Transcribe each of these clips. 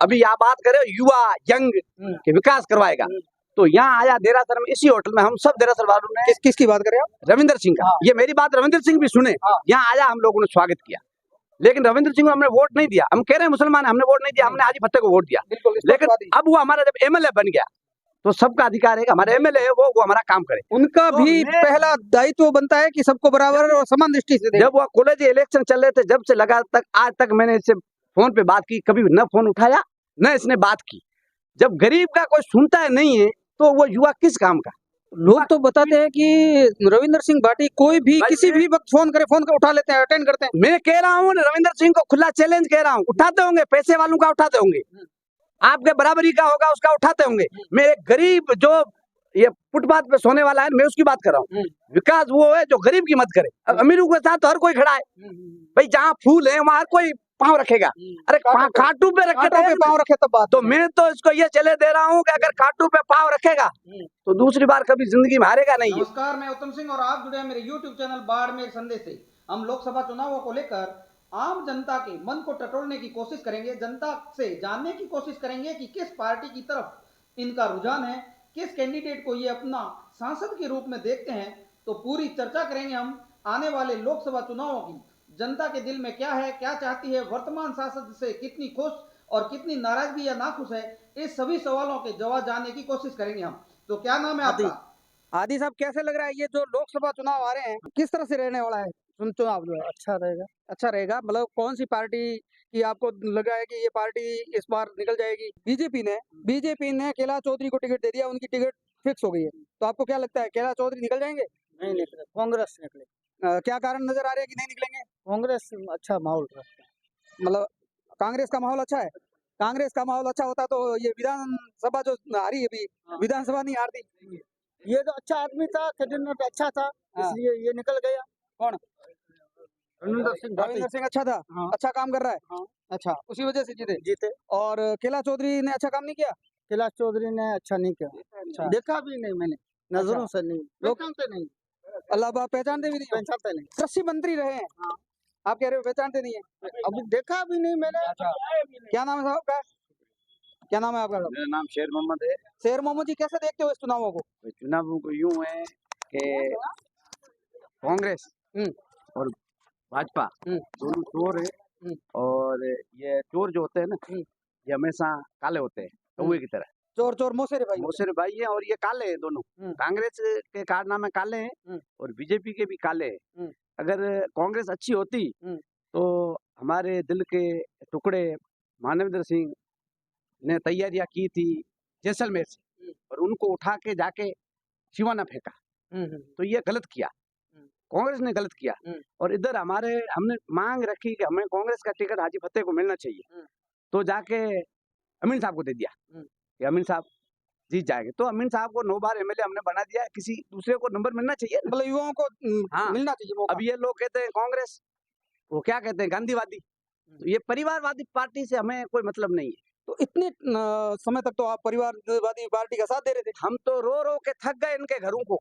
अभी यहाँ बात करें युवा यंग के विकास करवाएगा, तो यहाँ आया देरासर में, इसी होटल में हम सब देरासर वालों ने किसकी बात कर रहे हो? रविंदर सिंह का। ये मेरी बात रविंदर सिंह भी सुने। यहाँ आया, हम लोगों ने स्वागत किया, लेकिन रविंद्र सिंह को हमने वोट नहीं दिया। हम कह रहे हैं मुसलमान, हमने वोट नहीं दिया, हमने हाजी फतेह को वोट दिया। लेकिन अब वो हमारा जब एमएलए बन गया तो सबका अधिकार है, हमारे एमएलए है वो हमारा काम करे। उनका तो भी पहला दायित्व बनता है कि सबको बराबर और समान दृष्टि से। जब वो कॉलेज इलेक्शन चल रहे थे, जब से लगा तक आज तक मैंने इससे फोन पे बात की, कभी न फोन उठाया न इसने बात की। जब गरीब का कोई सुनता है नहीं है तो वो युवा किस काम का? लोग तो बताते हैं कि रविंदर सिंह भाटी कोई भी किसी भी वक्त फोन करे, फोन कर उठा लेते हैं, अटेंड करते हैं। मैं कह रहा हूँ रविंदर सिंह को खुला चैलेंज कह रहा हूँ, उठाते होंगे, पैसे वालों का उठाते होंगे, आपके बराबरी का होगा उसका उठाते होंगे। मैं एक गरीब जो ये फुटपाथ पे सोने वाला है, मैं उसकी बात कर रहा हूँ। विकास वो है जो गरीब की मत करे। अब अमीरों के साथ तो हर कोई खड़ा है भाई, जहाँ फूल है वहाँ हर कोई पाँव रखेगा। अरे काटू पे रखे तो पाँव रखे तब बात। तो मैं तो इसको ये चले दे रहा हूँ कि अगर काटू पे पाँव रखेगा तो दूसरी बार कभी जिंदगी में हारेगा नहीं। नमस्कार, मैं उत्तम सिंह और आप जुड़े हैं मेरे YouTube चैनल बाड़मेर संदेश से। हम लोकसभा चुनावों को लेकर आम जनता के मन को टटोलने की कोशिश करेंगे, जनता से जानने की कोशिश करेंगे कि किस पार्टी की तरफ इनका रुझान है, किस कैंडिडेट को ये अपना सांसद के रूप में देखते हैं। तो पूरी चर्चा करेंगे हम आने वाले लोकसभा चुनावों की, जनता के दिल में क्या है, क्या चाहती है, वर्तमान सांसद से कितनी खुश और कितनी नाराजगी या नाखुश है, इस सभी सवालों के जवाब जानने की कोशिश करेंगे हम। तो क्या नाम है आपका? आदि साहब, कैसे लग रहा है ये जो लोकसभा चुनाव आ रहे हैं, किस तरह से रहने वाला है चुनाव? जो अच्छा रहेगा। अच्छा रहेगा मतलब कौन सी पार्टी की आपको लग रहा है कि ये पार्टी इस बार निकल जाएगी? बीजेपी ने कैलाश चौधरी को टिकट दे दिया, उनकी टिकट फिक्स हो गई है। तो आपको क्या लगता है कैलाश चौधरी निकल जाएंगे? नहीं निकले, कांग्रेस निकले। क्या कारण नजर आ रहा है कि नहीं निकलेंगे? कांग्रेस अच्छा माहौल रखता है। मतलब कांग्रेस का माहौल अच्छा है। कांग्रेस का माहौल अच्छा होता तो ये विधानसभा जो आ रही है अभी, विधानसभा नहीं हारती। ये तो अच्छा आदमी था, कैबिनेट अच्छा था, इसलिए ये निकल गया। कौन? रविंदर सिंह अच्छा था। अच्छा काम कर रहा है। अच्छा, उसी वजह से जीते। और कैलाश चौधरी ने अच्छा काम नहीं किया? कैलाश चौधरी ने अच्छा नहीं किया। अच्छा। देखा भी नहीं मैंने, नजरों से नहीं, पहचानते नहीं। अल्लाह बाप पहचानते भी नहीं? पहचानते नहीं। कृषि मंत्री रहे हैं, आप कह रहे हो पहचानते नहीं है? अभी देखा भी नहीं मैंने। क्या नाम है साहब का? क्या नाम है आपका? मेरा नाम शेर मोहम्मद है। शेर मोहम्मद जी, कैसे देखते हो इस चुनावों को? चुनावों को यूं है कि कांग्रेस और भाजपा दोनों चोर है, और ये चोर जो होते हैं ना, ये हमेशा काले होते हैं कौवे की तरह। चोर मौसेरे भाई है, और ये काले हैं दोनों। कांग्रेस के कारनामे काले हैं और बीजेपी के भी काले हैं। अगर कांग्रेस अच्छी होती तो हमारे दिल के टुकड़े मानवेंद्र सिंह ने तैयारियां की थी जैसलमेर से, और उनको उठा के जाके शिवाना फेंका। तो ये गलत किया, कांग्रेस ने गलत किया। और इधर हमने मांग रखी कि हमें कांग्रेस का टिकट हाजी फतेह को मिलना चाहिए, तो जाके अमीन साहब को दे दिया कि अमीन साहब जीत जाएंगे। तो अमीन साहब को 9 बार एमएलए हमने बना दिया, किसी दूसरे को नंबर मिलना चाहिए, मतलब युवाओं को मिलना चाहिए। अब ये लोग कहते हैं कांग्रेस, वो क्या कहते हैं गांधीवादी। तो ये परिवारवादी पार्टी से हमें कोई मतलब नहीं है। तो इतने समय तक तो आप परिवारवादी पार्टी का साथ दे रहे थे। हम तो रो रो के थक गए इनके घरों को।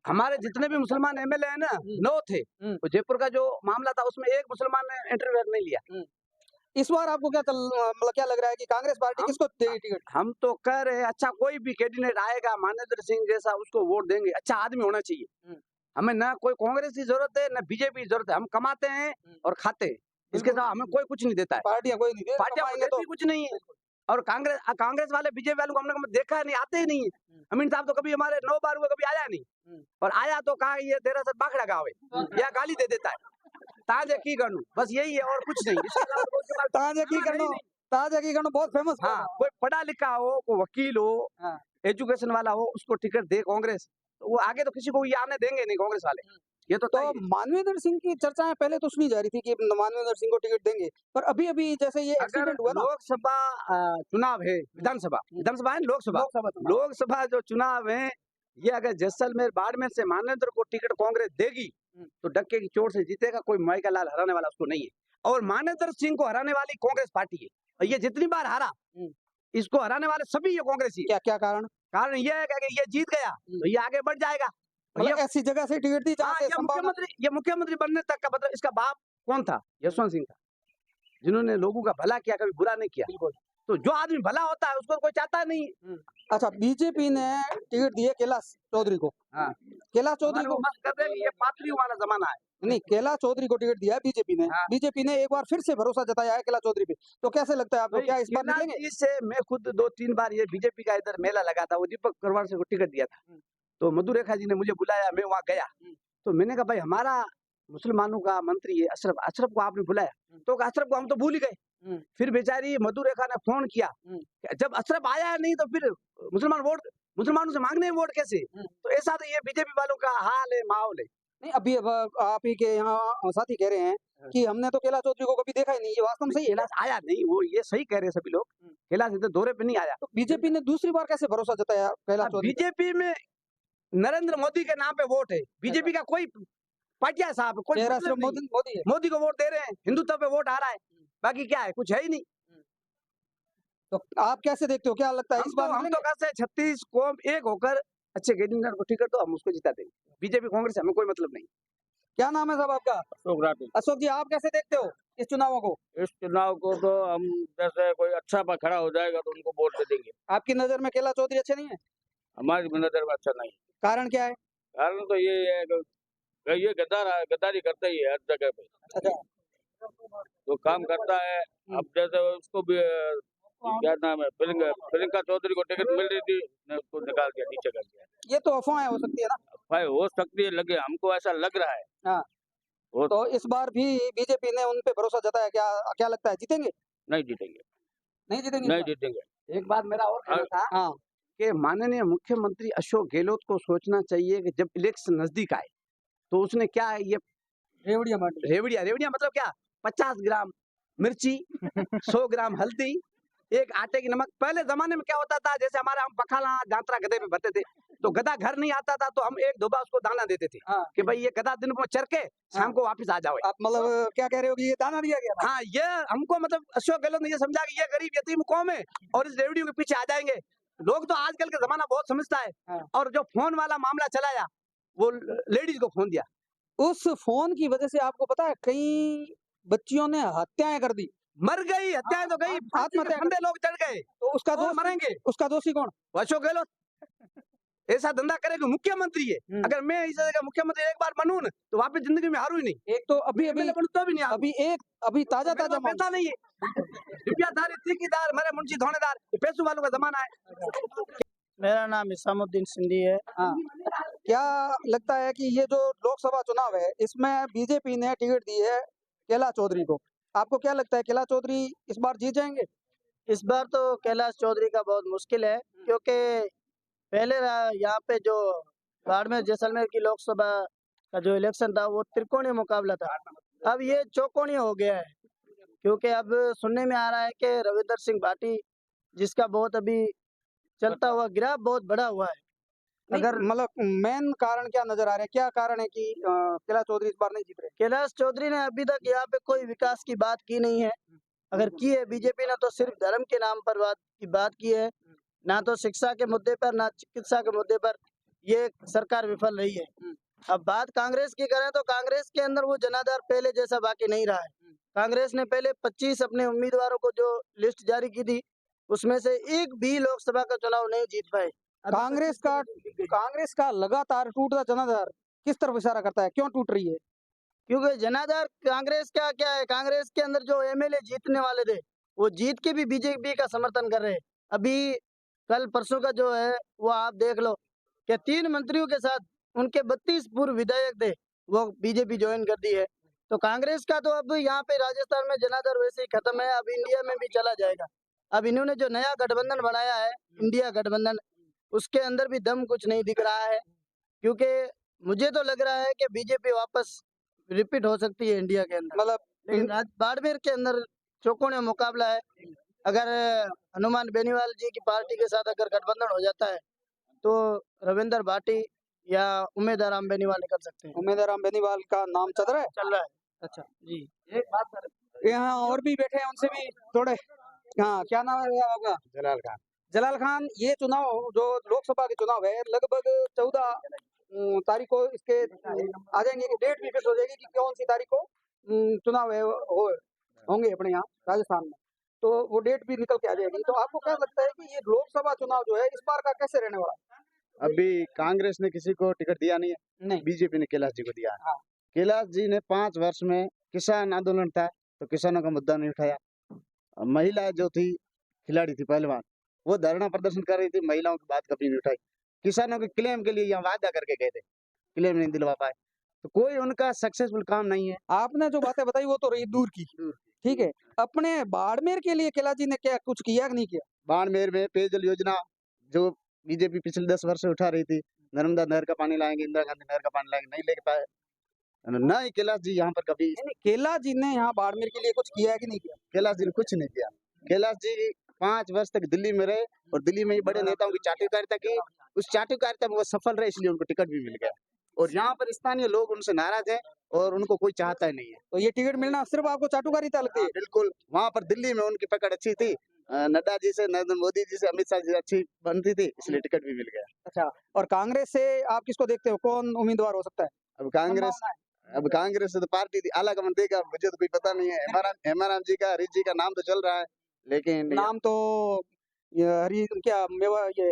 हमारे जितने भी मुसलमान एमएलए हैं ना, 9 थे। तो जयपुर का जो मामला था उसमें एक मुसलमान ने इंटरव्यू नहीं लिया। इस बार आपको क्या लग रहा है कि कांग्रेस पार्टी किसको देगी टिकट? हम तो कह रहे हैं अच्छा कोई भी कैंडिडेट आएगा मानवेंद्र सिंह जैसा, उसको वोट देंगे। अच्छा आदमी होना चाहिए। हमें ना कोई कांग्रेस की जरूरत है ना बीजेपी की जरूरत है। हम कमाते हैं और खाते हैं, इसके साथ हमें कोई कुछ नहीं देता है। पार्टियां कोई नहीं, पार्टियां देती कुछ नहीं है। और कांग्रेस वाले बीजेपी वालों को हमने देखा है नहीं, आते ही नहीं है। अमीन साहब तो कभी हमारे 9 बार हुए, कभी आया नहीं, और आया तो कहा ये देरासर बाखड़ा गाँव है, या गाली दे देता है। ताजे की करूं, बस यही है और कुछ नहीं। ताजे की करूं बहुत फेमस। हाँ, कोई पढ़ा लिखा हो, कोई वकील हो, एजुकेशन वाला हो, उसको टिकट दे कांग्रेस, तो वो आगे तो किसी को ये आने देंगे नहीं कांग्रेस वाले। ये तो मानवेंद्र सिंह की चर्चाएं पहले तो सुनी जा रही थी कि मानवेंद्र सिंह को टिकट देंगे, पर अभी जैसे ये एक्सीडेंट हुआ, लोकसभा चुनाव है, विधानसभा है, लोकसभा जो चुनाव है, ये अगर जैसलमेर बाड़मेर से मानवेंद्र को टिकट कांग्रेस देगी तो डक्के की चोट से जीतेगा, कोई माई का लाल हराने वाला उसको नहीं है। और मानवेंद्र सिंह को हराने वाली कांग्रेस पार्टी है, और ये जितनी बार हारा, इसको हराने वाले सभी ये कांग्रेस ही। क्या कारण ये है कि ये जीत गया तो ये आगे बढ़ जाएगा। मतलब ऐसी जगह से टिकट दी जहां से ये मुख्यमंत्री बनने तक का, मतलब इसका बाप कौन था? यशवंत सिंह था। जिन्होंने लोगों का भला किया, कभी बुरा नहीं किया। बिल्कुल। तो जो आदमी भला होता है उसको कोई चाहता नहीं। अच्छा, बीजेपी ने टिकट दिए कैलाश चौधरी को। हाँ। कैलाश चौधरी हमारे को को मस्त कर देंगे, ये पात्रियों वाला जमाना है। नहीं, कैलाश चौधरी को टिकट दिया है बीजेपी ने। हाँ। बीजेपी ने एक बार फिर से भरोसा जताया है कैलाश चौधरी पे, तो कैसे लगता है आपको, भाई, क्या इस बार कैलाश निकलेंगे? जी से मैं खुद 2-3 बार ये बीजेपी का इधर मेला लगा था, वो दीपक करवार से को टिकट दिया था। तो मधुरेखा जी ने मुझे बुलाया, मैं वहाँ गया। तो मैंने कहा भाई हमारा मुसलमानों का मंत्री है अशरफ, अशरफ को आपने बुलाया? तो कहा, अशरफ को हम तो भूल ही गए। फिर बेचारी मधुरेखा ने फोन किया, जब अशरफ आया है नहीं तो फिर मुसलमानों से मांगने हैं वोट कैसे? तो ऐसा तो ये बीजेपी वालों का हाल है, माहौल है। नहीं, अभी अब आप ही के यहाँ साथी कह रहे हैं कि हमने तो कैलाश चौधरी को कभी देखा ही नहीं, ये वास्तव में सही है? कैलाश आया नहीं, वो ये सही कह रहे हैं सभी लोग। कैलाश इधर दौरे पे नहीं आया। तो बीजेपी ने दूसरी बार कैसे भरोसा जताया कैलाश चौधरी पे? बीजेपी में नरेंद्र मोदी के नाम पे वोट है, बीजेपी का कोई पार्टियां साहब कोई चेहरा मतलब सिर्फ नहीं। मोदी है। मोदी को वोट दे रहे हैं, हिंदुत्व पे वोट आ रहा है, बाकी क्या है, कुछ है ही नहीं। तो आप कैसे देखते हो, क्या लगता है इस बार हम तो निकलेंगे? कहते हैं 36 कौम एक होकर अच्छे कैंडिडेट को टिकट दो, हम उसको जिता देंगे। बीजेपी कांग्रेस से हमें कोई मतलब नहीं। क्या नाम है साहब आपका? अशोक राठी। अशोक जी, आप कैसे देखते हो इस चुनावों को? इस चुनाव को तो हम जैसे कोई अच्छा पर खड़ा हो जाएगा तो उनको वोट दे देंगे। आपकी नजर में कैलाश चौधरी अच्छे नहीं है? हमारी नजर में अच्छा नहीं। कारण क्या है? कारण तो ये है कि ये गद्दारी करता ही है हर जगह पे। अच्छा। तो काम करता है। अब जैसे उसको भी क्या नाम है, प्रियंका चौधरी को टिकट मिल रही थी, ने उसको निकाल दिया, नीचे कर दिया। ये तो अफवाहें हो सकती है ना? भाई हो सकती है, लगे हमको ऐसा लग रहा है। हाँ। वो तो इस बार भी बीजेपी ने उन पे भरोसा जताया, क्या क्या लगता है जीतेंगे? नहीं जीतेंगे, नहीं जीतेंगे? नहीं जीतेंगे। एक बात मेरा और कहना था हाँ। कि माननीय मुख्यमंत्री अशोक गहलोत को सोचना चाहिए कि जब इलेक्शन नजदीक आए तो उसने क्या ये रेवड़िया माटी। रेवड़िया मतलब क्या, 50 ग्राम मिर्ची 100 ग्राम हल्दी, एक आटे की नमक। पहले जमाने में क्या होता था, जैसे हमारे हम पखाला जांतरा गधे में भरते थे, तो गधा घर नहीं आता था तो हम एक धोबा उसको दाना देते थे हाँ। कि भाई ये गधा दिन को चर के शाम को वापस आ जाओ। आप मतलब क्या कह रहे हो कि ये दाना दिया गया? हाँ, ये हमको मतलब अशोक गहलोत ने ये समझा कि ये गरीब यतीम कौम है और इस रेवड़ियों के पीछे आ जाएंगे लोग। तो आजकल का जमाना बहुत समझता है। हाँ। और जो फोन वाला मामला चलाया, वो लेडीज को फोन दिया, उस फोन की वजह से आपको पता है कई बच्चियों ने हत्याएं कर दी, मर गई, हत्याएं तो गई, आत्महत्या फंदे लोग चढ़ गए, तो उसका कौन दोष मरेंगे? उसका दोषी कौन? वो अशोक गहलोत ऐसा धंधा करे कि मुख्यमंत्री है। अगर मैं इस जगह मुख्यमंत्री एक बार बनूं ना तो वापस जिंदगी में हारू ही नहीं। एक तो अभी तो भी नहीं हारू। अभी ताजा मेरे पास पैसा नहीं है, रुपयादार ठेकेदार मेरे मुंशी धौनेदार, पैसों वालों का जमाना है। मेरा नाम इसामुद्दीन सिंधी है। हाँ। क्या लगता है कि ये जो लोकसभा चुनाव है इसमें बीजेपी ने टिकट दी है कैलाश चौधरी को, आपको क्या लगता है कैलाश चौधरी इस बार जीत जाएंगे? इस बार तो कैलाश चौधरी का बहुत मुश्किल है, क्योंकि पहले यहाँ पे जो बाड़मेर जैसलमेर की लोकसभा का जो इलेक्शन था वो त्रिकोणीय मुकाबला था। अब ये चौकोणीय हो गया है, क्योंकि अब सुनने में आ रहा है कि रविंदर सिंह भाटी, जिसका बहुत अभी चलता हुआ ग्राफ बहुत बड़ा हुआ है। अगर मतलब मेन कारण क्या नजर आ रहा है, क्या कारण है कि कैलाश चौधरी इस बार नहीं जीत रहे? कैलाश चौधरी ने अभी तक यहाँ पे कोई विकास की बात की नहीं है। अगर की है बीजेपी ने तो सिर्फ धर्म के नाम पर बात की है, ना तो शिक्षा के मुद्दे पर ना चिकित्सा के मुद्दे पर ये सरकार विफल रही है। अब बात कांग्रेस की करें तो कांग्रेस के अंदर वो जनाधार पहले जैसा बाकी नहीं रहा है। कांग्रेस ने पहले 25 अपने उम्मीदवारों को जो लिस्ट जारी की थी उसमें से एक भी लोकसभा का चुनाव नहीं जीत पाए। कांग्रेस का लगातार टूटता जनाधार किस तरफ इशारा करता है, क्यों टूट रही है? क्योंकि जनाधार कांग्रेस का क्या है, कांग्रेस के अंदर जो एमएलए जीतने वाले थे वो जीत के भी बीजेपी का समर्थन कर रहे हैं। अभी कल परसों का जो है वो आप देख लो कि 3 मंत्रियों के साथ उनके 32 पूर्व विधायक थे वो बीजेपी ज्वाइन कर दी है। तो कांग्रेस का तो अब यहाँ पे राजस्थान में जनाधार वैसे ही खत्म है, अब इंडिया में भी चला जाएगा। अब इन्होंने जो नया गठबंधन बनाया है इंडिया गठबंधन, उसके अंदर भी दम कुछ नहीं दिख रहा है, क्योंकि मुझे तो लग रहा है कि बीजेपी वापस रिपीट हो सकती है इंडिया के अंदर। मतलब लेकिन बाड़मेर के अंदर चौकोने मुकाबला है। अगर हनुमान बेनीवाल जी की पार्टी के साथ अगर गठबंधन हो जाता है तो रविंदर भाटी या उमेद राम बेनीवाल निकल सकते हैं। उमेद राम बेनीवाल का नाम चल रहा है? चल रहा है। अच्छा जी। एक बात सर, यहाँ और भी बैठे हैं, उनसे भी थोड़े। हाँ, क्या नाम है आपका? जलाल खान। जलाल खान, ये चुनाव जो लोकसभा के चुनाव है लगभग 14 तारीख को इसके आ जाएंगे कि डेट भी फिक्स हो जाएगी कि कौन सी तारीख को चुनाव है हो होंगे अपने यहाँ राजस्थान में, तो वो डेट भी निकल के आ जाएगी। तो आपको क्या लगता है कि ये लोकसभा चुनाव जो है इस बार का कैसे रहने वाला है? अभी कांग्रेस ने किसी को टिकट दिया नहीं है, नहीं। बीजेपी ने कैलाश जी को दिया है। हाँ। कैलाश जी ने 5 वर्ष में किसान आंदोलन था तो किसानों का मुद्दा नहीं उठाया। महिला जो थी खिलाड़ी थी पहलवान, वो धरना प्रदर्शन कर रही थी, महिलाओं की बात कभी नहीं उठाई। किसानों के क्लेम के लिए यहाँ वादा करके गए थे, क्लेम नहीं दिलवा पाए, तो कोई उनका सक्सेसफुल काम नहीं है। आपने जो बातें बताई वो तो रही दूर की, ठीक है। अपने बाड़मेर के लिए कैलाश जी ने क्या कुछ किया कि नहीं किया? बाड़मेर में पेयजल योजना जो बीजेपी पिछले 10 वर्ष से उठा रही थी, नर्मदा नहर का पानी लाएंगे, इंदिरा गांधी नहर का पानी लाएंगे, नहीं लेके पाए। न ही कैलाश जी यहाँ पर कभी, नहीं, कैलाश जी ने यहाँ बाड़मेर के लिए कुछ किया है कि नहीं किया? कैलाश जी ने कुछ नहीं किया। कैलाश जी 5 वर्ष तक दिल्ली में रहे और दिल्ली में ही बड़े नेताओं की चाटुकारिता की, उस चाटुकारिता में वो सफल रहे, इसलिए उनको टिकट भी मिल गया। और यहाँ पर स्थानीय लोग उनसे नाराज हैं और उनको कोई चाहता ही नहीं है। तो ये टिकट मिलना सिर्फ आपको चाटुकारिता लगती है? बिल्कुल, वहाँ पर दिल्ली में उनकी पकड़ अच्छी थी, नड्डा जी से, नरेंद्र मोदी जी से, अमित शाह जी से अच्छी बनती थी, इसलिए टिकट भी मिल गया। अच्छा, और कांग्रेस से आप किसको देखते हो, कौन उम्मीदवार हो सकता है? अब कांग्रेस से तो पार्टी थी, आला कमान देगा, मुझे तो कोई पता नहीं है। हेमाराम जी का, हरीश जी का नाम तो चल रहा है, लेकिन नाम तो हरी क्या मेवा ये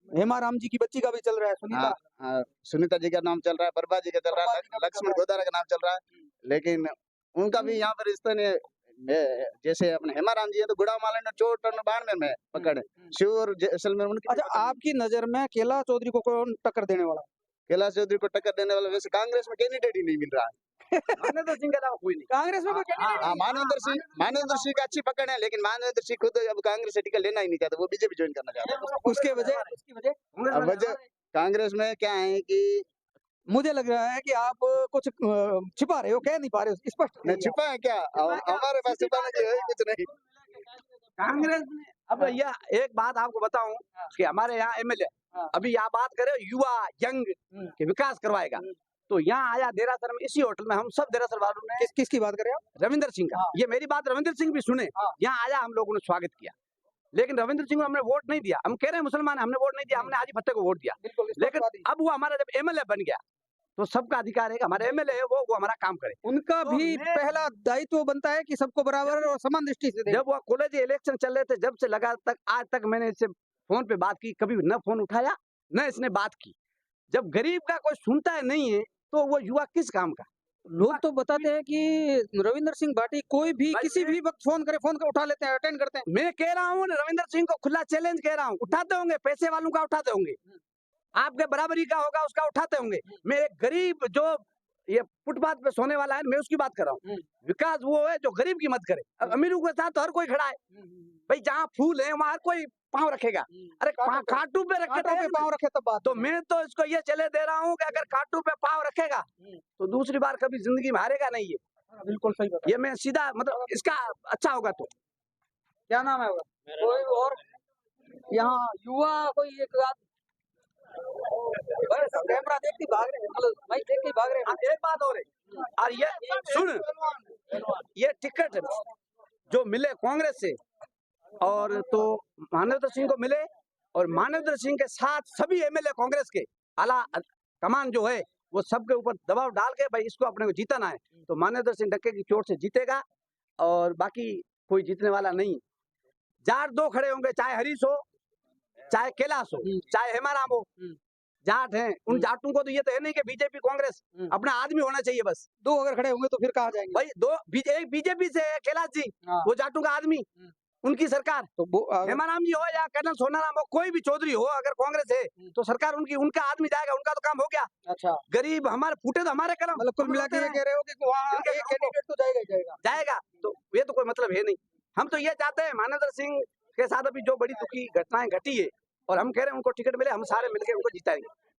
हेमाराम जी की बच्ची का भी चल रहा है, सुनीता। हाँ, सुनीता जी का नाम चल रहा है, बरबा जी का चल रहा है, लक्ष्मण गोदारा का नाम चल रहा है, लेकिन उनका भी यहाँ पर स्थानीय जैसे अपने हेमाराम जी है तो गुड़ामाला ने चोट और बाड़मेर में पकड़, शिवर जैसलमेर उनकी। अच्छा, आपकी नजर में कैलाश चौधरी को कौन टक्कर देने वाला है? कैलाश चौधरी को टक्कर देने वाला वैसे कांग्रेस में कैंडिडेट ही नहीं मिल रहा है। मानवेंद्र सिंह के अलावा कोई नहीं। कांग्रेस में कोई कैंडिडेट हाँ, मानवेंद्र सिंह का अच्छी पकड़ है, लेकिन मानवेंद्र सिंह खुद अब कांग्रेस से टिकट लेना ही नहीं चाहते, वो बीजेपी ज्वाइन करना चाहते हैं। उसकी वजह अब वजह कांग्रेस में क्या है कि मुझे लग रहा है कि आप कुछ छिपा रहे हो, कह नहीं पा रहे हो, स्पष्ट नहीं, छिपा है क्या? हमारे पास छिपाने की है कुछ नहीं। कांग्रेस ने अब यह एक बात आपको बताऊं कि हमारे यहाँ एमएलए अभी यहाँ बात करें युवा यंग के विकास करवाएगा, तो यहाँ आया देरासर में, इसी होटल में हम सब देरासर वालों ने किसकी बात कर रहे हो? रविंद्र सिंह का, ये मेरी बात रविंद्र सिंह भी सुने, यहाँ आया, हम लोगों ने स्वागत किया, लेकिन रविंद्र सिंह को हमने वोट नहीं दिया। हम कह रहे हैं मुसलमान, हमने वोट नहीं दिया, हमने हाजी फत्ते को वोट दिया। लेकिन अब वो हमारा जब एमएलए बन गया तो सबका अधिकार है कि हमारे एमएलए है वो हमारा काम करे। उनका तो भी पहला दायित्व बनता है कि सबको बराबर और समान दृष्टि से देखें। जब वो कॉलेज इलेक्शन चल रहे थे, जब से लगा तक आज तक मैंने इससे फोन पे बात की, कभी न फोन उठाया न इसने बात की। जब गरीब का कोई सुनता है नहीं है तो वो युवा किस काम का? लोग तो बताते हैं कि रविंद्र सिंह भाटी कोई भी किसी भी वक्त फोन करे, फोन उठा लेते हैं, अटेंड करते हैं। मैं कह रहा हूँ रविंद्र सिंह को खुला चैलेंज कह रहा हूँ, उठाते होंगे, पैसे वालों का उठाते होंगे, आपके बराबरी का होगा उसका उठाते होंगे। मैं एक गरीब जो ये फुटपाथ पे सोने वाला है, मैं उसकी बात कर रहा हूँ। विकास वो है जो गरीब की मत करे। अब अमीरों के साथ तो हर कोई खड़ा है भाई, जहाँ फूल है वहाँ हर कोई पाँव रखेगा। अरे काटू पे रखे पे पाँव रखे तब बात। तो मैं तो इसको ये चले दे रहा हूँ कि अगर काटू पे पाँव रखेगा तो दूसरी बार कभी जिंदगी में हारेगा नहीं है। बिल्कुल सही बात। ये मैं सीधा मतलब इसका अच्छा होगा। तो क्या नाम है कोई और यहाँ युवा कोई एक कैमरा देखती भाग रहे हैं, मतलब भाई देख के भाग रहे हैं। एक बात और है, और ये सुन, ये टिकट जो मिले कांग्रेस से और तो मानवेंद्र सिंह को मिले, और मानवेंद्र सिंह के साथ सभी एमएलए कांग्रेस के आला कमान जो है वो सबके ऊपर दबाव डाल के भाई इसको अपने को जीतना है, तो मानवेंद्र सिंह डक्के की चोट से जीतेगा और बाकी कोई जीतने वाला नहीं। जाट दो खड़े होंगे, चाहे हरीश हो, चाहे कैलाश हो, चाहे हेमाराम हो, जाट हैं। उन जाटों को तो ये तो है नहीं कि बीजेपी कांग्रेस, अपना आदमी होना चाहिए बस। दो अगर खड़े होंगे तो फिर कहाँ जाएंगे भाई? दो एक बीजेपी से है कैलाश जी, वो जाटों का आदमी, उनकी सरकार। तो हेमाराम जी हो या कर्नल सोनाराम हो, कोई भी चौधरी हो, अगर कांग्रेस है तो सरकार उनकी, उनका आदमी जाएगा, उनका तो काम हो गया। अच्छा, गरीब हमारे फूटे तो हमारे कलम, मतलब कुल मिला के ये कह रहे हो कि वहाँ एक कैंडिडेट तो जाएगा ही जाएगा, तो ये तो कोई मतलब है नहीं। हम तो ये चाहते हैं मानवेंद्र सिंह के साथ अभी जो बड़ी दुखी घटनाएं घटी है, और हम कह रहे हैं उनको टिकट मिले, हम सारे मिलकर उनको जिताएंगे।